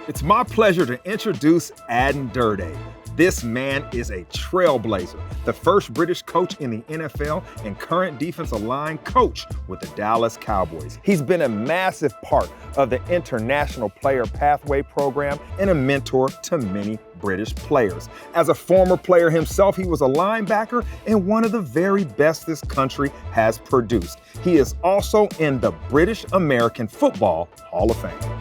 It's my pleasure to introduce Aden Durde. This man is a trailblazer, the first British coach in the NFL and current defensive line coach with the Dallas Cowboys. He's been a massive part of the International Player Pathway program and a mentor to many British players. As a former player himself, he was a linebacker and one of the very best this country has produced. He is also in the British American Football Hall of Fame.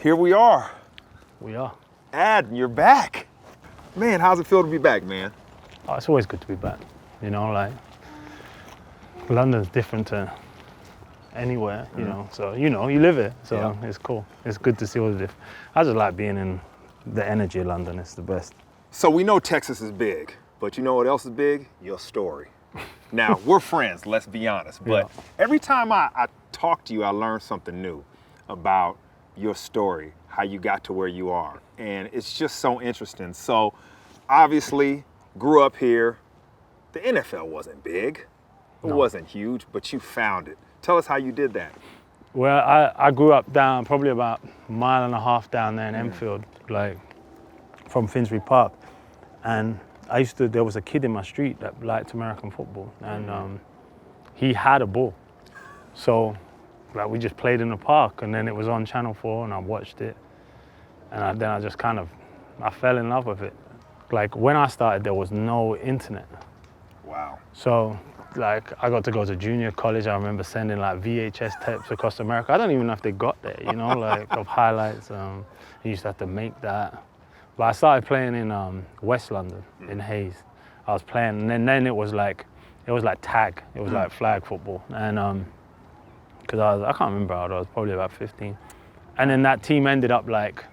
Here we are. We are. Aden, you're back. Man, how's it feel to be back, man? Oh, it's always good to be back. You know, like, London's different to anywhere, you know. So, you know, you live here, so it's cool. It's good to see all the different. I just like being in the energy of London. It's the best. So we know Texas is big, but you know what else is big? Your story. Now, we're friends, let's be honest. But every time I talk to you, I learn something new about your story, how you got to where you are. And it's just so interesting. So obviously grew up here. The NFL wasn't big. It wasn't huge, but you found it. Tell us how you did that. Well, I grew up down, probably about a mile and a half down there in Enfield, like from Finsbury Park. And there was a kid in my street that liked American football, and he had a ball. So like, we just played in the park, and then it was on Channel 4 and I watched it. And then I just I fell in love with it. Like, when I started, there was no internet. Wow. So like, I got to go to junior college. I remember sending like VHS tapes across America. I don't even know if they got there, you know, like of highlights. You used to have to make that. But I started playing in West London, in Hayes. I was playing, and then it was like tag. It was like flag football. And because I can't remember how old I was, probably about 15. And then that team ended up like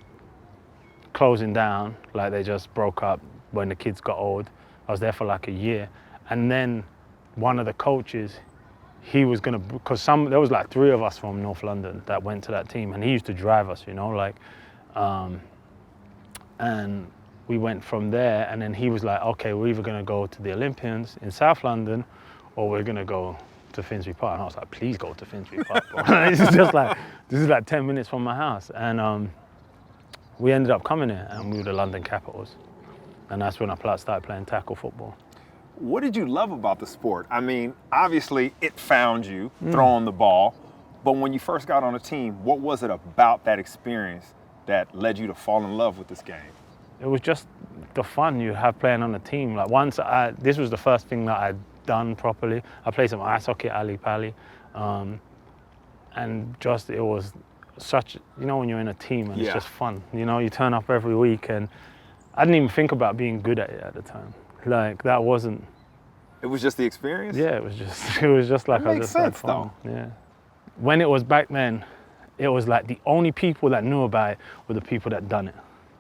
closing down, like they just broke up when the kids got old. I was there for like a year. And then one of the coaches, he was gonna, because there was like 3 of us from North London that went to that team, and he used to drive us, you know, like, and we went from there, and then he was like, okay, we're either gonna go to the Olympians in South London, or we're gonna go to Finsbury Park. And I was like, please go to Finsbury Park, bro. This is like 10 minutes from my house. And we ended up coming here, and we were the London Capitals. And that's when I started playing tackle football. What did you love about the sport? I mean, obviously it found you throwing the ball, but when you first got on a team, what was it about that experience that led you to fall in love with this game? It was just the fun you have playing on a team. Like, this was the first thing that I'd done properly. I played some ice hockey at Ali Pali, and just, it was such, you know, when you're in a team and it's just fun. You know, you turn up every week, and I didn't even think about being good at it at the time. Like, that wasn't. It was just the experience? Yeah, it was just like, I just had fun. Though. Yeah. When it was back then, it was like the only people that knew about it were the people that done it.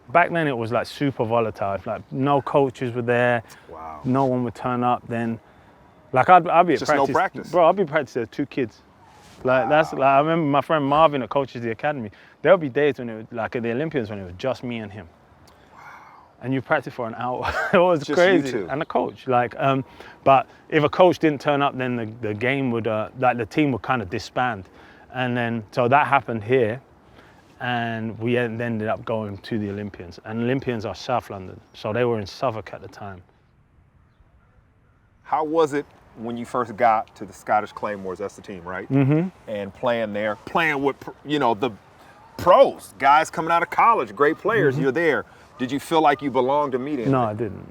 Back then it was like super volatile. Like, no coaches were there. Wow. No one would turn up. Then, like, I'd be at just practice. No practice. Bro, I'd be practicing with 2 kids. Like, that's like, I remember my friend Marvin that coaches the academy. There'll be days when it was like at the Olympians when it was just me and him. And you practice for an hour. It was just crazy. You two. And a coach, like, but if a coach didn't turn up, then the game would, like, the team would kind of disband. And then, so that happened here, and we ended up going to the Olympians. And Olympians are South London, so they were in Southwark at the time. How was it when you first got to the Scottish Claymores? That's the team, right? Mm-hmm. And playing there, playing with, you know, the pros, guys coming out of college, great players. You're there. Did you feel like you belonged immediately? No, I didn't.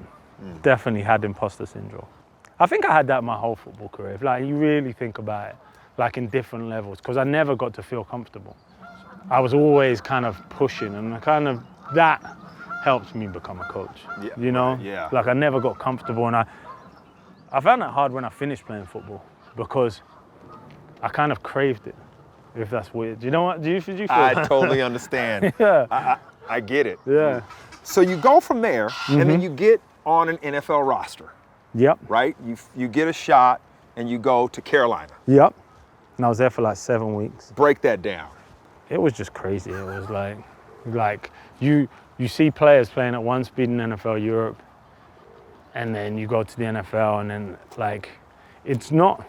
Definitely had imposter syndrome. I think I had that my whole football career. Like, you really think about it, like in different levels, because I never got to feel comfortable. I was always kind of pushing, and that helped me become a coach. Yeah, you know? Yeah. Like, I never got comfortable, and I found that hard when I finished playing football, because I kind of craved it, if that's weird. You know what? Do you feel I totally understand. Yeah. I get it. Yeah. So you go from there, and then you get on an NFL roster. Yep. Right? You get a shot, and you go to Carolina. Yep. And I was there for like 7 weeks. Break that down. It was just crazy. It was like you see players playing at one speed in NFL Europe, and then you go to the NFL, and then, like, it's not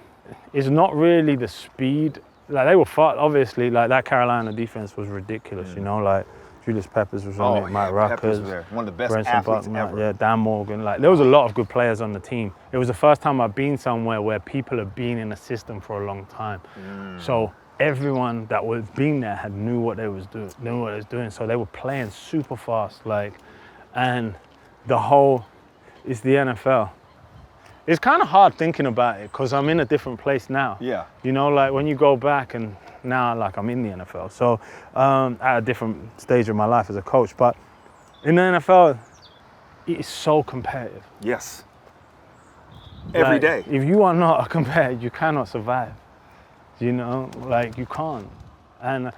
it's not really the speed. Like they were fought, obviously. Like that Carolina defense was ridiculous. You know, like Julius Peppers was on it, Mike Peppers Ruckers, was there. One of the best Brenson athletes Buckner, ever. yeah, Dan Morgan. Like there was a lot of good players on the team. It was the first time I've been somewhere where people have been in a system for a long time. So everyone that was being there had knew what they was doing. So they were playing super fast, like, and the whole, it's the NFL. It's kind of hard thinking about it because I'm in a different place now. Yeah. You know, like when you go back and now like I'm in the NFL. So at a different stage of my life as a coach. But in the NFL, it is so competitive. Yes. Every day. If you are not a competitor, you cannot survive. You know, like you can't. And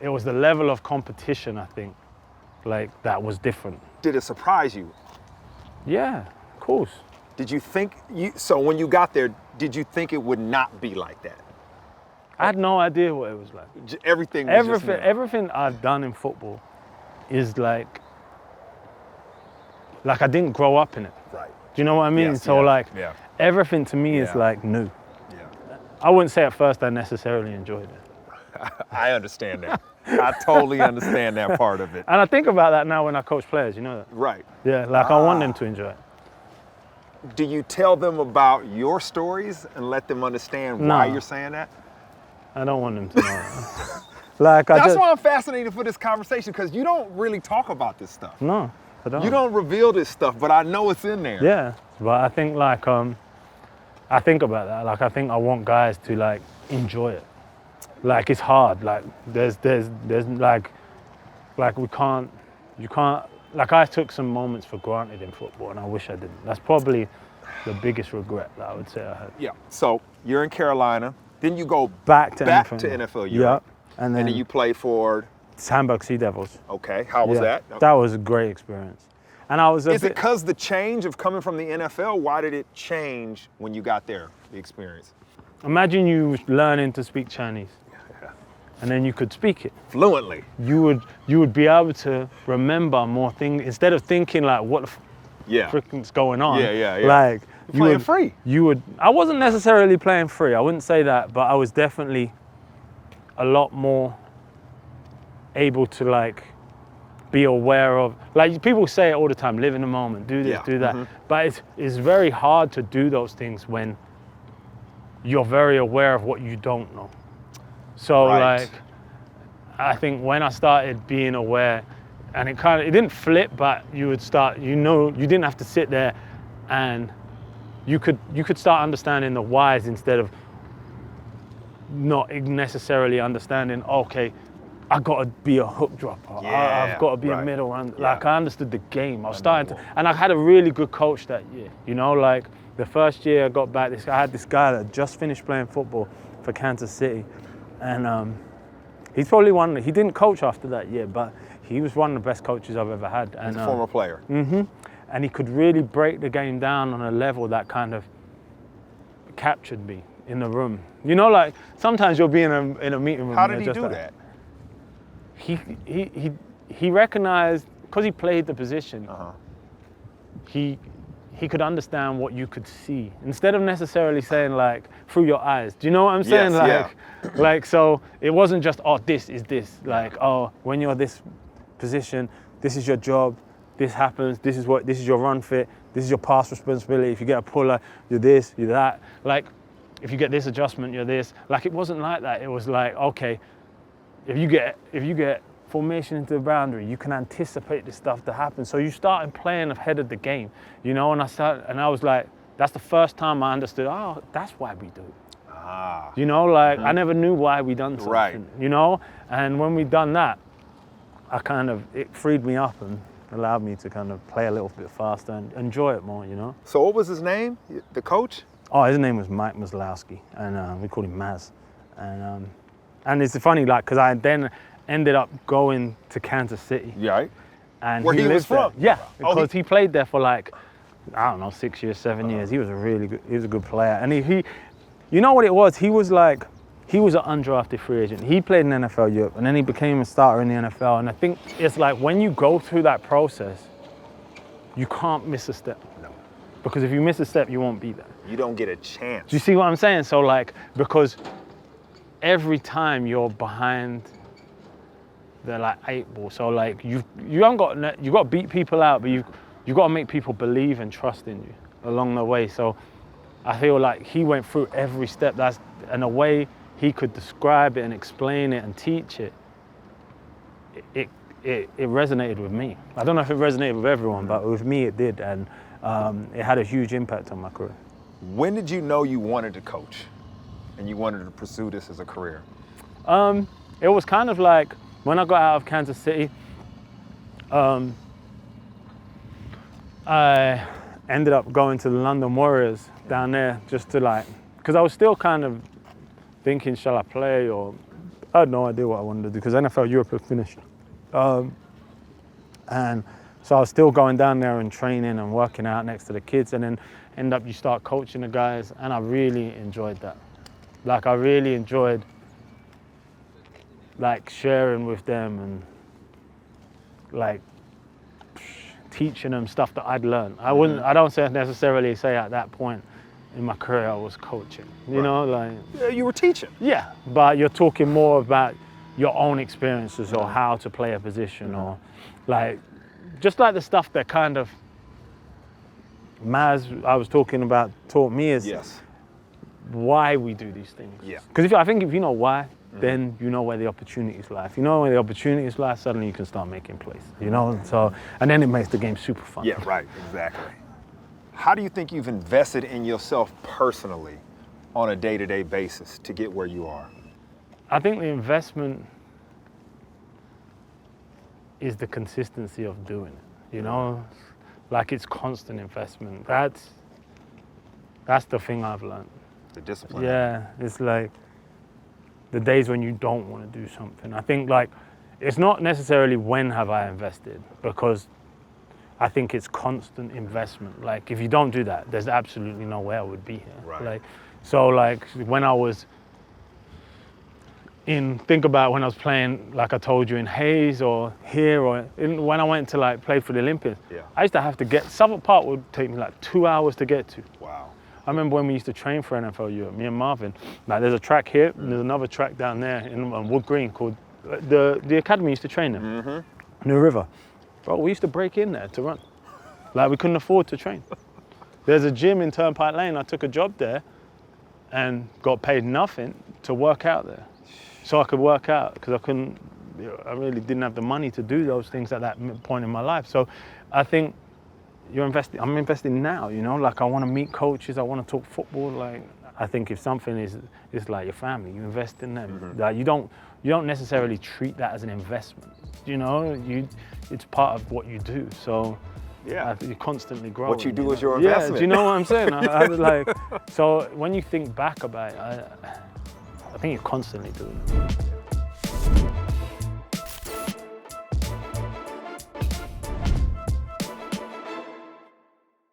it was the level of competition, I think, like that was different. Did it surprise you? Yeah, of course. Did you think, so when you got there, did you think it would not be like that? I had no idea what it was like. Everything was just new. Everything I've done in football is like I didn't grow up in it. Right. Do you know what I mean? Yes, So yeah, like yeah. everything to me is Yeah. like new. Yeah. I wouldn't say at first I necessarily enjoyed it. I understand that. I totally understand that part of it. And I think about that now when I coach players, you know that? Right. Yeah, like I want them to enjoy it. Do you tell them about your stories and let them understand why you're saying that? I don't want them to know that. Like That's why I'm fascinated for this conversation, because you don't really talk about this stuff. No, I don't. You don't reveal this stuff, but I know it's in there. Yeah, but I think like I think about that. Like I think I want guys to like enjoy it. Like it's hard. Like there's like you can't. Like I took some moments for granted in football, and I wish I didn't. That's probably the biggest regret that I would say I had. Yeah. So you're in Carolina, then you go Back to NFL. NFL. Yeah, and then you play for. Hamburg Sea Devils. Okay. How was that? That was a great experience. And I was Is it because the change of coming from the NFL? Why did it change when you got there? The experience. Imagine you learning to speak Chinese. And then you could speak it fluently. You would be able to remember more things instead of thinking like, what the fricking's going on? Yeah. Like you're playing free. I wasn't necessarily playing free. I wouldn't say that, but I was definitely a lot more able to like be aware of. Like people say it all the time: live in the moment, do this, do that. But it's very hard to do those things when you're very aware of what you don't know. So like, I think when I started being aware, and it didn't flip, but you would start, you didn't have to sit there, and you could start understanding the whys instead of not necessarily understanding, okay, I got to be a hook dropper. I've got to be a middle run. Like I understood the game. I was starting to, and I had a really good coach that year. You know, like the first year I got back, I had this guy that just finished playing football for Kansas City. And he's probably he didn't coach after that year, but he was one of the best coaches I've ever had. And, he's a former player. And he could really break the game down on a level that kind of captured me in the room. You know, like sometimes you'll be in a meeting room. How did he do that? He recognized, because he played the position, he could understand what you could see instead of necessarily saying like through your eyes. Do you know what I'm saying? Like so it wasn't just, oh, this is this. Like, oh, when you're this position, this is your job, this happens, this is your run fit, this is your pass responsibility. If you get a puller, you're this, you're that. Like if you get this adjustment, you're this. Like it wasn't like that. It was like, okay, if you get formation into the boundary, you can anticipate this stuff to happen. So you started playing ahead of the game, you know, and I was like, that's the first time I understood, oh, that's why we do it. You know, like I never knew why we done something, you know? And when we done that, it freed me up and allowed me to kind of play a little bit faster and enjoy it more, you know? So what was his name, the coach? Oh, his name was Mike Maslowski, and we called him Maz. And it's funny, like, because I then ended up going to Kansas City. Right. And where he was from? Yeah, because he played there for like, I don't know, 6 years, 7 years. He was a good player. And he you know what it was? He was an undrafted free agent. He played in NFL Europe, and then he became a starter in the NFL. And I think it's like when you go through that process, you can't miss a step. No. Because if you miss a step, you won't be there. You don't get a chance. Do you see what I'm saying? So like, because every time you're behind the like 8 ball, so like you got to beat people out, but you got to make people believe and trust in you along the way. So I feel like he went through every step. And the way he could describe it and explain it and teach it, it resonated with me. I don't know if it resonated with everyone, but with me it did, and it had a huge impact on my career. When did you know you wanted to coach and you wanted to pursue this as a career? It was kind of like when I got out of Kansas City, I ended up going to the London Warriors down there just to like, because I was still kind of thinking, shall I play, or I had no idea what I wanted to do because NFL Europe had finished. And so I was still going down there and training and working out next to the kids, and then you start coaching the guys, and I really enjoyed that. Like I really enjoyed like sharing with them and like teaching them stuff that I'd learned. I don't necessarily say at that point in my career I was coaching, you know, like. Yeah, you were teaching. Yeah, but you're talking more about your own experiences or how to play a position or like, just like the stuff that kind of Maz I was talking about taught me is why we do these things. Yeah. Because I think if you know why, then you know where the opportunities lie. If you know where the opportunities lie, suddenly you can start making plays, you know? So, and then it makes the game super fun. Yeah, right, exactly. How do you think you've invested in yourself personally on a day-to-day basis to get where you are? I think the investment is the consistency of doing it, you know? Like it's constant investment. That's the thing I've learned. The discipline. Yeah, it's like the days when you don't want to do something. I think like, it's not necessarily when have I invested, because I think it's constant investment. Like if you don't do that, there's absolutely no way I would be here. Right. Like, so like when I was think about when I was playing, like I told you, in Hayes or here, or when I went to like play for the Olympics, I used to have to get, Southwark Park would take me like 2 hours to get to. Wow. I remember when we used to train for NFL Europe, me and Marvin, like there's a track here, and there's another track down there in Wood Green called, the academy used to train there, New River. Bro, we used to break in there to run. Like we couldn't afford to train. There's a gym in Turnpike Lane, I took a job there and got paid nothing to work out there. So I could work out, because I really didn't have the money to do those things at that point in my life. So I think I'm investing now, you know, like I want to meet coaches, I want to talk football. Like I think if something is like your family, you invest in them. Like you don't necessarily treat that as an investment, you know, it's part of what you do. So yeah, you're constantly growing. What you do is your investment. Yeah, do you know what I'm saying? I was like, so when you think back about it, I think you're constantly doing it.